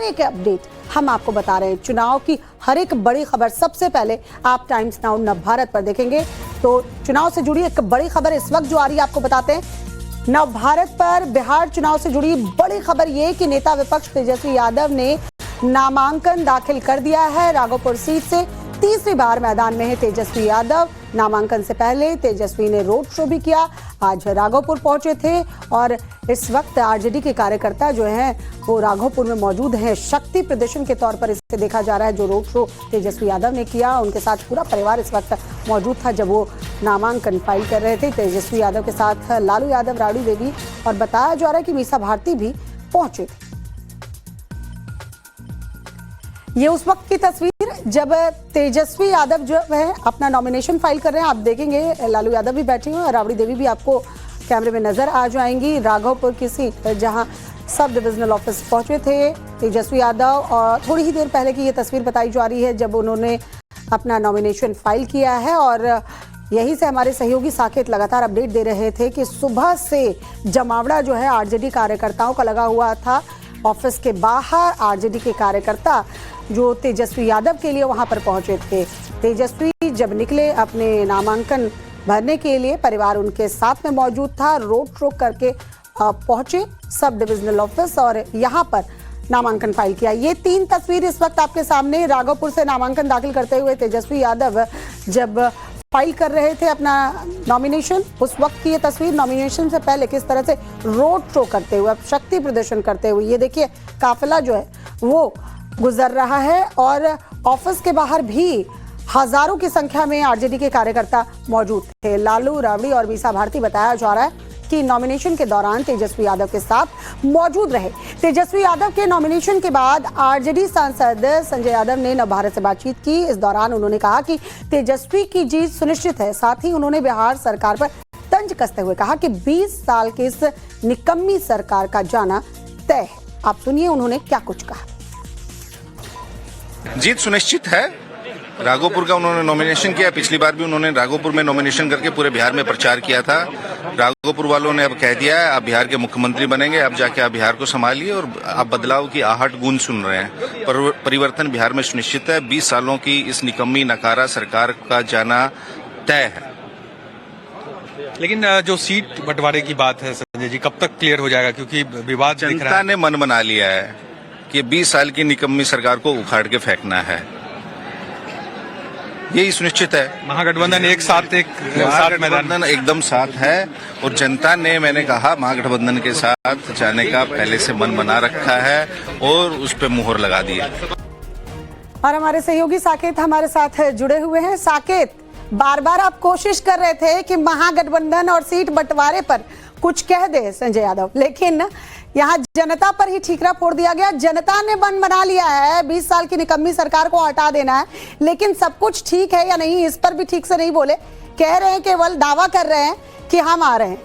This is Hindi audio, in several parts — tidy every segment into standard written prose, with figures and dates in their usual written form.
एक अपडेट हम आपको बता रहे हैं। चुनाव की हर एक बड़ी खबर सबसे पहले आप टाइम्स नाउ नवभारत पर देखेंगे। तो चुनाव से जुड़ी एक बड़ी खबर इस वक्त जो आ रही है आपको बताते हैं। नवभारत पर बिहार चुनाव से जुड़ी बड़ी खबर ये कि नेता विपक्ष तेजस्वी यादव ने नामांकन दाखिल कर दिया है। राघोपुर सीट से तीसरी बार मैदान में है तेजस्वी यादव। नामांकन से पहले तेजस्वी ने रोड शो भी किया। आज राघोपुर पहुंचे थे और इस वक्त आरजेडी के कार्यकर्ता जो हैं वो राघोपुर में मौजूद हैं। शक्ति प्रदर्शन के तौर पर इसे देखा जा रहा है। जो रोड शो तेजस्वी यादव ने किया, उनके साथ पूरा परिवार इस वक्त मौजूद था जब वो नामांकन फाइल कर रहे थे। तेजस्वी यादव के साथ लालू यादव, राबड़ी देवी और बताया जा रहा है कि मीसा भारती भी पहुंचे थे। ये उस वक्त की तस्वीर जब तेजस्वी यादव जो है अपना नॉमिनेशन फाइल कर रहे हैं। आप देखेंगे लालू यादव भी बैठे हुए हैं और राबड़ी देवी भी आपको कैमरे में नजर आ जाएंगी। राघोपुर की सीट जहां सब डिविजनल ऑफिस पहुंचे थे तेजस्वी यादव और थोड़ी ही देर पहले की ये तस्वीर बताई जा रही है जब उन्होंने अपना नॉमिनेशन फाइल किया है। और यहीं से हमारे सहयोगी साकेत लगातार अपडेट दे रहे थे कि सुबह से जमावड़ा जो है आरजेडी कार्यकर्ताओं का लगा हुआ था। ऑफिस के बाहर आरजेडी के कार्यकर्ता जो तेजस्वी यादव के लिए वहां पर पहुंचे थे। तेजस्वी जब निकले अपने नामांकन भरने के लिए, परिवार उनके साथ में मौजूद था। रोड शो करके पहुंचे सब डिविजनल ऑफिस और यहां पर नामांकन फाइल किया। ये तीन तस्वीर इस वक्त आपके सामने। राघोपुर से नामांकन दाखिल करते हुए तेजस्वी यादव जब फाइल कर रहे थे अपना नॉमिनेशन, उस वक्त की ये तस्वीर। नॉमिनेशन से पहले किस तरह से रोड शो करते हुए, अब शक्ति प्रदर्शन करते हुए, ये देखिए काफिला जो है वो गुजर रहा है और ऑफिस के बाहर भी हजारों की संख्या में आरजेडी के कार्यकर्ता मौजूद थे। लालू, राबड़ी और मीसा भारती बताया जा रहा है कि नॉमिनेशन के दौरान तेजस्वी यादव के साथ मौजूद रहे। तेजस्वी यादव के नॉमिनेशन के बाद आरजेडी सांसद संजय यादव ने नवभारत से बातचीत की। इस दौरान उन्होंने कहा कि तेजस्वी की जीत सुनिश्चित है। साथ ही उन्होंने बिहार सरकार पर तंज कसते हुए कहा कि 20 साल की इस निकम्मी सरकार का जाना तय है। आप सुनिए उन्होंने क्या कुछ कहा। जीत सुनिश्चित है। राघोपुर का उन्होंने नॉमिनेशन किया। पिछली बार भी उन्होंने राघोपुर में नॉमिनेशन करके पूरे बिहार में प्रचार किया था। राघोपुर वालों ने अब कह दिया है आप बिहार के मुख्यमंत्री बनेंगे। अब जाके आप बिहार को संभालिए और आप बदलाव की आहट गूंज सुन रहे हैं। परिवर्तन बिहार में सुनिश्चित है। 20 सालों की इस निकम्मी नकारा सरकार का जाना तय है। लेकिन जो सीट बंटवारे की बात है संजय जी, कब तक क्लियर हो जाएगा? क्योंकि विवाद दिख रहा है। जनता ने मन बना लिया है कि 20 साल की निकम्मी सरकार को उखाड़ के फेंकना है। यही सुनिश्चित है। महागठबंधन एक साथ मैदान एकदम साथ है और जनता ने, मैंने कहा, महागठबंधन के साथ जाने का पहले से मन बना रखा है और उस पर मुहर लगा दी है। और हमारे सहयोगी साकेत हमारे साथ जुड़े हुए हैं। साकेत, बार बार आप कोशिश कर रहे थे कि महागठबंधन और सीट बंटवारे पर कुछ कह दे संजय यादव, लेकिन यहाँ जनता पर ही ठीकरा फोड़ दिया गया। जनता ने मन बना लिया है 20 साल की निकम्मी सरकार को हटा देना है। लेकिन सब कुछ ठीक है या नहीं, इस पर भी ठीक से नहीं बोले। कह रहे हैं, केवल दावा कर रहे हैं कि हम आ रहे हैं।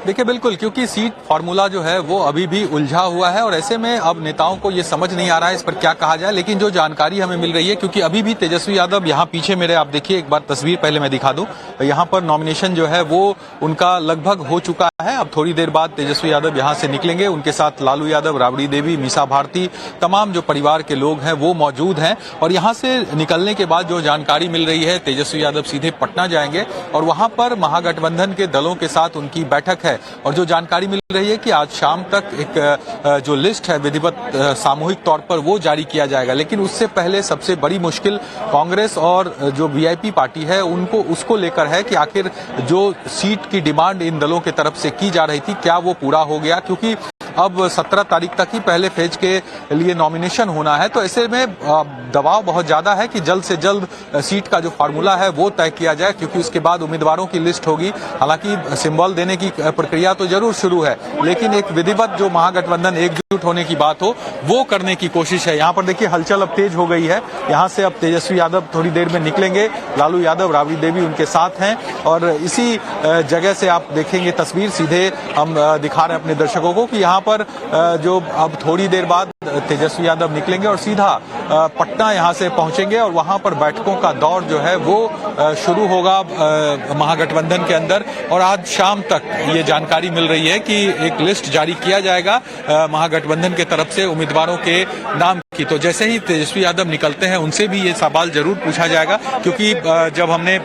देखिए बिल्कुल, क्योंकि सीट फार्मूला जो है वो अभी भी उलझा हुआ है और ऐसे में अब नेताओं को ये समझ नहीं आ रहा है इस पर क्या कहा जाए। लेकिन जो जानकारी हमें मिल रही है, क्योंकि अभी भी तेजस्वी यादव यहाँ पीछे मेरे, आप देखिए एक बार तस्वीर पहले मैं दिखा दूं, यहाँ पर नॉमिनेशन जो है वो उनका लगभग हो चुका है। अब थोड़ी देर बाद तेजस्वी यादव यहाँ से निकलेंगे। उनके साथ लालू यादव, राबड़ी देवी, मीसा भारती, तमाम जो परिवार के लोग हैं वो मौजूद हैं। और यहाँ से निकलने के बाद जो जानकारी मिल रही है, तेजस्वी यादव सीधे पटना जाएंगे और वहां पर महागठबंधन के दलों के साथ उनकी बैठक है। और जो जानकारी मिल रही है कि आज शाम तक एक जो लिस्ट है विधिवत सामूहिक तौर पर वो जारी किया जाएगा। लेकिन उससे पहले सबसे बड़ी मुश्किल कांग्रेस और जो वीआईपी पार्टी है उनको उसको लेकर है कि आखिर जो सीट की डिमांड इन दलों की तरफ से की जा रही थी क्या वो पूरा हो गया, क्योंकि अब 17 तारीख तक ही पहले फेज के लिए नॉमिनेशन होना है। तो ऐसे में दबाव बहुत ज्यादा है कि जल्द से जल्द सीट का जो फार्मूला है वो तय किया जाए, क्योंकि उसके बाद उम्मीदवारों की लिस्ट होगी। हालांकि सिंबल देने की प्रक्रिया तो जरूर शुरू है, लेकिन एक विधिवत जो महागठबंधन एकजुट होने की बात हो वो करने की कोशिश है। यहाँ पर देखिए हलचल अब तेज हो गई है। यहाँ से अब तेजस्वी यादव थोड़ी देर में निकलेंगे। लालू यादव, राबड़ी देवी उनके साथ हैं और इसी जगह से आप देखेंगे तस्वीर, सीधे हम दिखा रहे हैं अपने दर्शकों को कि यहाँ पर जो अब थोड़ी देर बाद तेजस्वी यादव निकलेंगे और सीधा पटना यहां से पहुंचेंगे और वहां पर बैठकों का दौर जो है वो शुरू होगा महागठबंधन के अंदर। और आज शाम तक ये जानकारी मिल रही है कि एक लिस्ट जारी किया जाएगा महागठबंधन के तरफ से उम्मीदवारों के नाम की। तो जैसे ही तेजस्वी यादव निकलते हैं उनसे भी ये सवाल जरूर पूछा जाएगा, क्योंकि जब हमने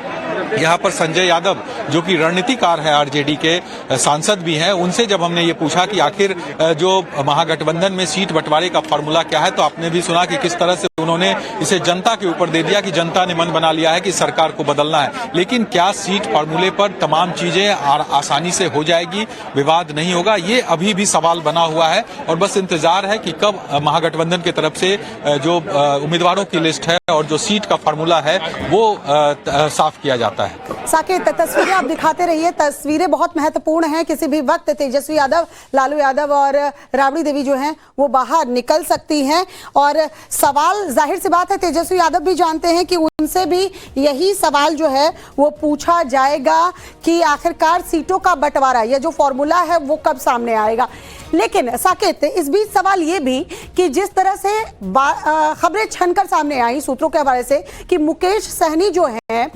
यहाँ पर संजय यादव जो कि रणनीतिकार है आरजेडी के सांसद भी हैं, उनसे जब हमने ये पूछा कि आखिर जो महागठबंधन में सीट बंटवारे का फॉर्मूला क्या है, तो आपने भी सुना कि किस तरह से उन्होंने इसे जनता के ऊपर दे दिया कि जनता ने मन बना लिया है कि सरकार को बदलना है। लेकिन क्या सीट फॉर्मूले पर तमाम चीजें आसानी से हो जाएगी, विवाद नहीं होगा, ये अभी भी सवाल बना हुआ है। और बस इंतजार है कि कब महागठबंधन की तरफ से जो उम्मीदवारों की लिस्ट है और जो सीट का फॉर्मूला है वो साफ किया जाता है। साकेत, तस्वीरें आप दिखाते रहिए, तस्वीरें बहुत महत्वपूर्ण हैं। किसी भी वक्त तेजस्वी यादव, लालू यादव और राबड़ी देवी जो हैं वो बाहर निकल सकती हैं। और सवाल जाहिर सी बात है, तेजस्वी यादव भी जानते हैं कि उनसे भी यही सवाल जो है वो पूछा जाएगा कि आखिरकार सीटों का बंटवारा, ये जो फॉर्मूला है वो कब सामने आएगा। लेकिन साकेत, इस बीच सवाल ये भी कि जिस तरह से खबरें छनकर सामने आई सूत्रों के हवाले से कि मुकेश सहनी जो है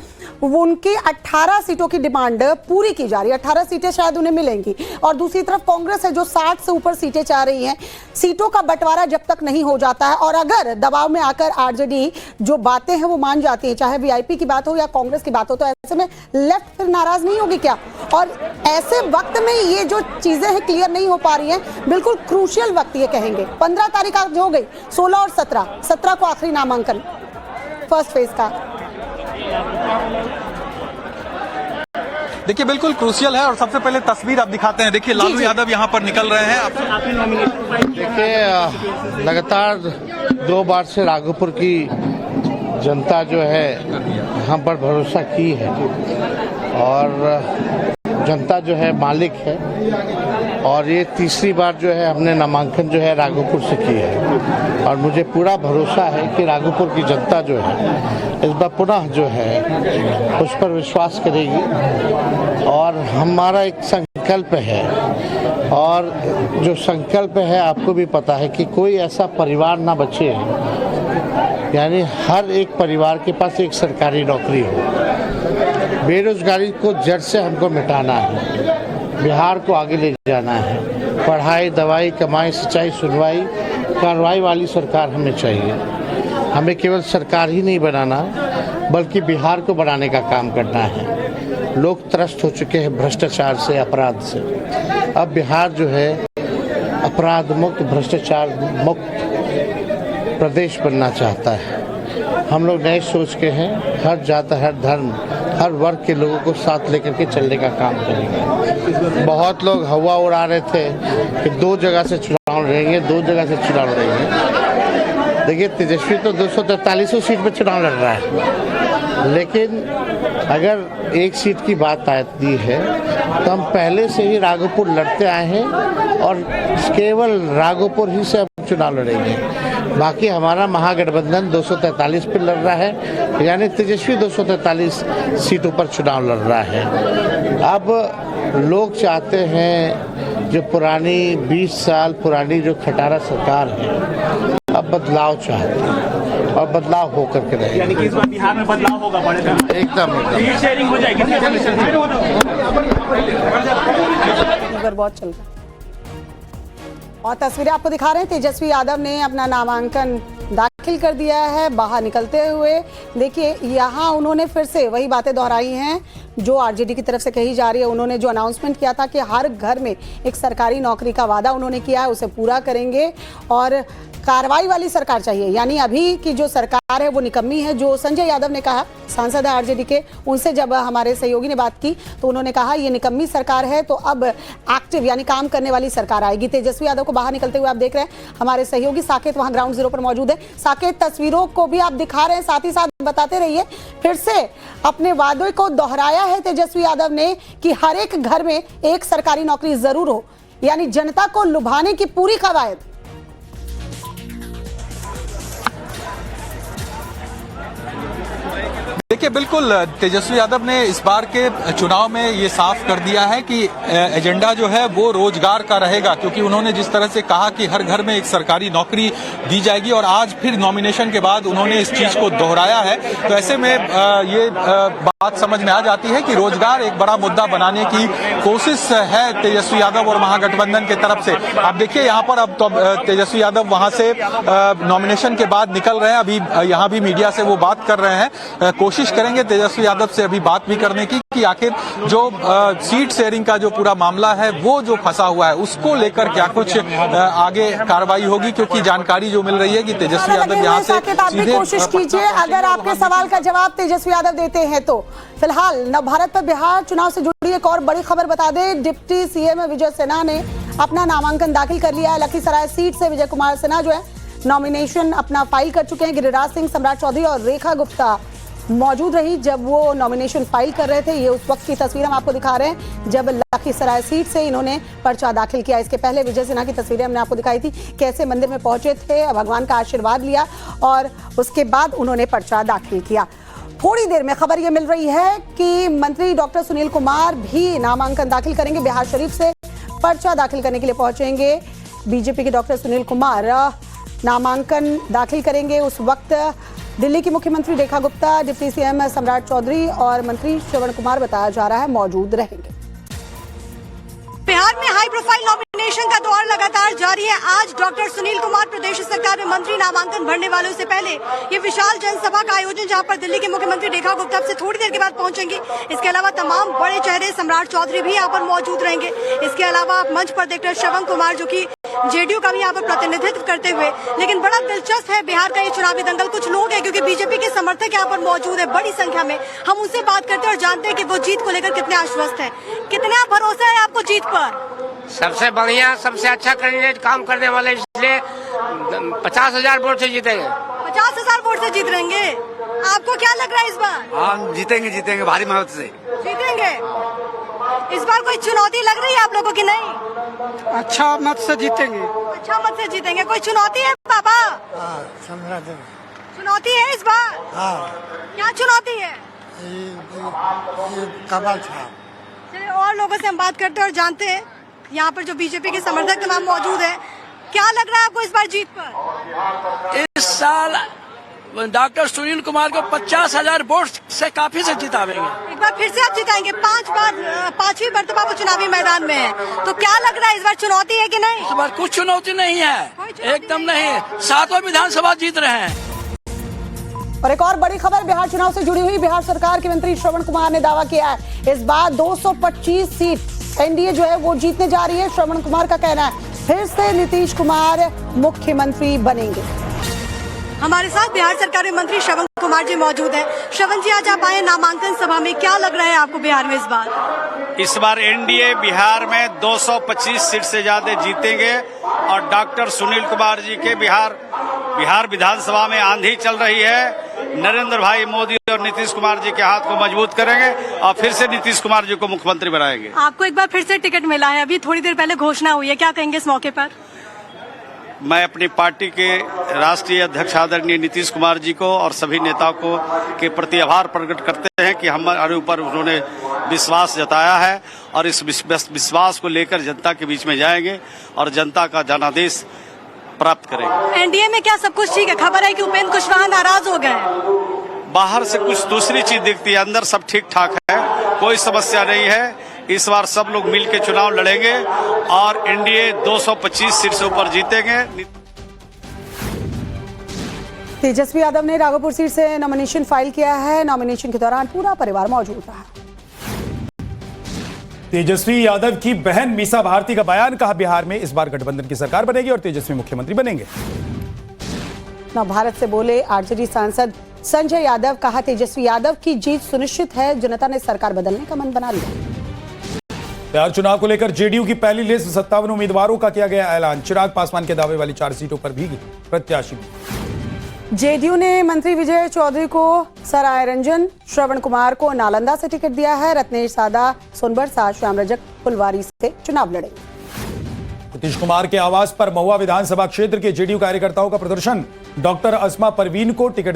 उनकी 18 सीटों की डिमांड पूरी की जा रही है, 18 सीटें शायद उन्हें मिलेंगी। और दूसरी तरफ कांग्रेस है जो 60 से ऊपर सीटें चाह रही है। सीटों का बंटवारा जब तक नहीं हो जाता है और अगर दबाव में आकर आरजेडी जो बातें हैं वो मान जाती है, चाहे वीआईपी की बात हो या कांग्रेस की बात हो, तो ऐसे में लेफ्ट फिर नाराज नहीं होगी क्या? और ऐसे वक्त में ये जो चीजें हैं क्लियर नहीं हो पा रही हैं, बिल्कुल क्रूशियल वक्त ये कहेंगे। 15 तारीख आज हो गई, 16 और 17 को आखिरी नामांकन फर्स्ट फेज का। देखिए बिल्कुल क्रूशियल है और सबसे पहले तस्वीर आप दिखाते हैं। देखिए लालू यादव यहाँ पर निकल रहे हैं। देखिए लगातार 2 बार से राघोपुर की जनता जो है हम पर भरोसा की है और जनता जो है मालिक है। और ये तीसरी बार जो है हमने नामांकन जो है राघोपुर से की है और मुझे पूरा भरोसा है कि राघोपुर की जनता जो है इस बार पुनः जो है उस पर विश्वास करेगी। और हमारा एक संकल्प है और जो संकल्प है आपको भी पता है कि कोई ऐसा परिवार ना बचे, यानी हर एक परिवार के पास एक सरकारी नौकरी हो। बेरोजगारी को जड़ से हमको मिटाना है, बिहार को आगे ले जाना है। पढ़ाई, दवाई, कमाई, सिंचाई, सुनवाई, कार्रवाई वाली सरकार हमें चाहिए। हमें केवल सरकार ही नहीं बनाना बल्कि बिहार को बनाने का काम करना है। लोग त्रस्त हो चुके हैं भ्रष्टाचार से, अपराध से। अब बिहार जो है अपराध मुक्त, भ्रष्टाचार मुक्त प्रदेश बनना चाहता है। हम लोग नए सोच के हैं, हर जाति, हर धर्म, हर वर्ग के लोगों को साथ लेकर के चलने का काम करेंगे। बहुत लोग हवा उड़ा रहे थे कि 2 जगह से चुनाव लड़ेंगे, 2 जगह से चुनाव लड़ेंगे। देखिए तेजस्वी तो 243 सीट पर चुनाव लड़ रहा है, लेकिन अगर एक सीट की बात आती है तो हम पहले से ही राघोपुर लड़ते आए हैं और केवल राघोपुर ही से हम चुनाव लड़ेंगे। बाकी हमारा महागठबंधन 243 पर लड़ रहा है, यानी तेजस्वी 243 सीटों पर चुनाव लड़ रहा है। अब लोग चाहते हैं जो पुरानी 20 साल पुरानी जो खटारा सरकार है, अब बदलाव चाहते हैं और बदलाव होकर के रहेगा। यानी कि इस बार बिहार में बदलाव होगा, बढ़ेगा एकदम शेयरिंग हो जाएगी। बहुत चल रहा है और तस्वीरें आपको दिखा रहे हैं। तेजस्वी यादव ने अपना नामांकन दाखिल कर दिया है बाहर निकलते हुए। देखिए यहाँ उन्होंने फिर से वही बातें दोहराई हैं जो आरजेडी की तरफ से कही जा रही है। उन्होंने जो अनाउंसमेंट किया था कि हर घर में एक सरकारी नौकरी का वादा उन्होंने किया है, उसे पूरा करेंगे और कार्रवाई वाली सरकार चाहिए। यानी अभी की जो सरकार है वो निकम्मी है। जो संजय यादव ने कहा, सांसद है आरजेडी के, उनसे जब हमारे सहयोगी ने बात की तो उन्होंने कहा ये निकम्मी सरकार है, तो अब एक्टिव यानी काम करने वाली सरकार आएगी। तेजस्वी यादव को बाहर निकलते हुए आप देख रहे हैं। हमारे सहयोगी साकेत वहां ग्राउंड जीरो पर मौजूद है। साकेत, तस्वीरों को भी आप दिखा रहे हैं, साथ ही साथ बताते रहिए। फिर से अपने वादे को दोहराया है तेजस्वी यादव ने कि हर एक घर में एक सरकारी नौकरी जरूर हो, यानी जनता को लुभाने की पूरी कवायद। देखिए बिल्कुल तेजस्वी यादव ने इस बार के चुनाव में ये साफ कर दिया है कि एजेंडा जो है वो रोजगार का रहेगा, क्योंकि उन्होंने जिस तरह से कहा कि हर घर में एक सरकारी नौकरी दी जाएगी और आज फिर नॉमिनेशन के बाद उन्होंने इस चीज को दोहराया है। तो ऐसे में ये बात समझ में आ जाती है कि रोजगार एक बड़ा मुद्दा बनाने की कोशिश है तेजस्वी यादव और महागठबंधन की तरफ से। आप देखिए यहाँ पर अब तो तेजस्वी यादव वहां से नॉमिनेशन के बाद निकल रहे हैं, अभी यहाँ भी मीडिया से वो बात कर रहे हैं। कोशिश करेंगे तेजस्वी यादव से अभी बात भी करने की कि आखिर जो सीट शेयरिंग का जो पूरा मामला है वो जो फंसा हुआ है उसको लेकर क्या कुछ आगे कार्रवाई होगी, क्योंकि जानकारी जो मिल रही है कि तेजस्वी यादव यहाँ से सीधे कोशिश कीजिए अगर आपके सवाल का जवाब तेजस्वी यादव देते हैं तो। फिलहाल नवभारत पर बिहार चुनाव से जुड़ी एक और बड़ी खबर बता दें, डिप्टी सीएम विजय सिन्हा ने अपना नामांकन दाखिल कर लिया है। लखीसराय सीट से विजय कुमार सिन्हा जो है नॉमिनेशन अपना फाइल कर चुके हैं। गिरिराज सिंह, सम्राट चौधरी और रेखा गुप्ता मौजूद रही जब वो नॉमिनेशन फाइल कर रहे थे। ये उस वक्त की तस्वीर हम आपको दिखा रहे हैं जब लखीसराय सीट से इन्होंने पर्चा दाखिल किया। इसके पहले विजय सिन्हा की तस्वीरें हमने आपको दिखाई थी, कैसे मंदिर में पहुंचे थे, भगवान का आशीर्वाद लिया और उसके बाद उन्होंने पर्चा दाखिल किया। थोड़ी देर में खबर ये मिल रही है कि मंत्री डॉक्टर सुनील कुमार भी नामांकन दाखिल करेंगे। बिहार शरीफ से पर्चा दाखिल करने के लिए पहुंचेंगे बीजेपी के डॉक्टर सुनील कुमार नामांकन दाखिल करेंगे। उस वक्त दिल्ली की मुख्यमंत्री रेखा गुप्ता, डिप्टी सीएम सम्राट चौधरी और मंत्री श्रवण कुमार बताया जा रहा है मौजूद रहेंगे। बिहार में हाई प्रोफाइल नॉमिनेशन का दौर लगातार जारी है। आज डॉक्टर सुनील कुमार प्रदेश सरकार में मंत्री नामांकन भरने वालों से पहले ये विशाल जनसभा का आयोजन, जहां पर दिल्ली की मुख्यमंत्री रेखा गुप्ता से थोड़ी देर के बाद पहुंचेंगी। इसके अलावा तमाम बड़े चेहरे, सम्राट चौधरी भी यहाँ पर मौजूद रहेंगे। इसके अलावा आप मंच पर देख रहे श्रवण कुमार जो की जेडीयू का भी यहाँ पर प्रतिनिधित्व करते हुए। लेकिन बड़ा दिलचस्प है बिहार का ये चुनावी दंगल। कुछ लोग हैं क्योंकि बीजेपी के समर्थक यहाँ पर मौजूद है बड़ी संख्या में। हम उनसे बात करते हैं और जानते हैं कि वो जीत को लेकर कितने आश्वस्त है। कितना भरोसा है आपको जीत पर? सबसे बढ़िया, सबसे अच्छा कैंडिडेट काम करने वाले, इसलिए 50,000 वोट से जीतेंगे। 50,000 वोट से जीत रहेंगे। आपको क्या लग रहा है इस बार? हाँ, जीतेंगे भारी मदद से जीतेंगे। इस बार कोई चुनौती लग रही है आप लोगों की? नहीं, अच्छा मत से जीतेंगे। अच्छा मत से जीतेंगे। कोई चुनौती है पापा? चुनौती है इस बार? क्या चुनौती है? कमल छाप। चलिए और लोगों से हम बात करते हैं और जानते हैं यहाँ पर जो बीजेपी के समर्थक तमाम मौजूद है। क्या लग रहा है आपको इस बार जीत पर? इस साल डॉक्टर सुनील कुमार को 50,000 वोट से काफी से जितावेंगे। एक बार फिर से आप जिताएंगे? 5वीं मर्तबा वो चुनावी मैदान में है, तो क्या लग रहा है इस बार चुनौती है कि नहीं? इस बार कुछ चुनौती नहीं है, एकदम नहीं। 7वां विधानसभा जीत रहे हैं। और एक और बड़ी खबर बिहार चुनाव से जुड़ी हुई, बिहार सरकार के मंत्री श्रवण कुमार ने दावा किया है इस बार 225 सीट एनडीए जो है वो जीतने जा रही है। श्रवण कुमार का कहना है फिर से नीतीश कुमार मुख्यमंत्री बनेंगे। हमारे साथ बिहार सरकार में मंत्री श्रवण कुमार जी मौजूद हैं। श्रवण जी, आज आप आए नामांकन सभा में, क्या लग रहा है आपको बिहार में इस बार? इस बार एनडीए बिहार में 225 सीट से ज्यादा जीतेंगे और डॉक्टर सुनील कुमार जी के बिहार विधानसभा में आंधी चल रही है। नरेंद्र भाई मोदी और नीतीश कुमार जी के हाथ को मजबूत करेंगे और फिर से नीतीश कुमार जी को मुख्यमंत्री बनाएंगे। आपको एक बार फिर से टिकट मिला है, अभी थोड़ी देर पहले घोषणा हुई है, क्या कहेंगे इस मौके पर? मैं अपनी पार्टी के राष्ट्रीय अध्यक्ष आदरणीय नीतीश कुमार जी को और सभी नेताओं को के प्रति आभार प्रकट करते हैं कि हमारे ऊपर उन्होंने विश्वास जताया है और इस विश्वास को लेकर जनता के बीच में जाएंगे और जनता का जनादेश प्राप्त करेंगे। एनडीए में क्या सब कुछ ठीक है? खबर है कि उपेंद्र कुशवाहा नाराज हो गए। बाहर से कुछ दूसरी चीज दिखती है, अंदर सब ठीक ठाक है, कोई समस्या नहीं है। इस बार सब लोग मिल के चुनाव लड़ेंगे और एनडीए 225 सीट से ऊपर जीतेंगे। तेजस्वी यादव ने राघोपुर सीट से नॉमिनेशन फाइल किया है। नॉमिनेशन के दौरान पूरा परिवार मौजूद रहा। तेजस्वी यादव की बहन मीसा भारती का बयान, कहा बिहार में इस बार गठबंधन की सरकार बनेगी और तेजस्वी मुख्यमंत्री बनेंगे। नवभारत से बोले आरजेडी सांसद संजय यादव, कहा तेजस्वी यादव की जीत सुनिश्चित है, जनता ने सरकार बदलने का मन बना लिया। बिहार चुनाव को लेकर जेडीयू की पहली लिस्ट 57 उम्मीदवारों का किया गया ऐलान। चिराग पासवान के दावे वाली 4 सीटों पर भी प्रत्याशी। जेडीयू ने मंत्री विजय चौधरी को सराय रंजन, श्रवण कुमार को नालंदा से टिकट दिया है। रत्नेश सादा सोनबरसा, श्याम रजक फुलवारी से चुनाव लड़ेंगे। नीतीश कुमार के आवास पर महुआ विधानसभा क्षेत्र के जेडीयू कार्यकर्ताओं का प्रदर्शन। डॉक्टर अस्मा परवीन को टिकट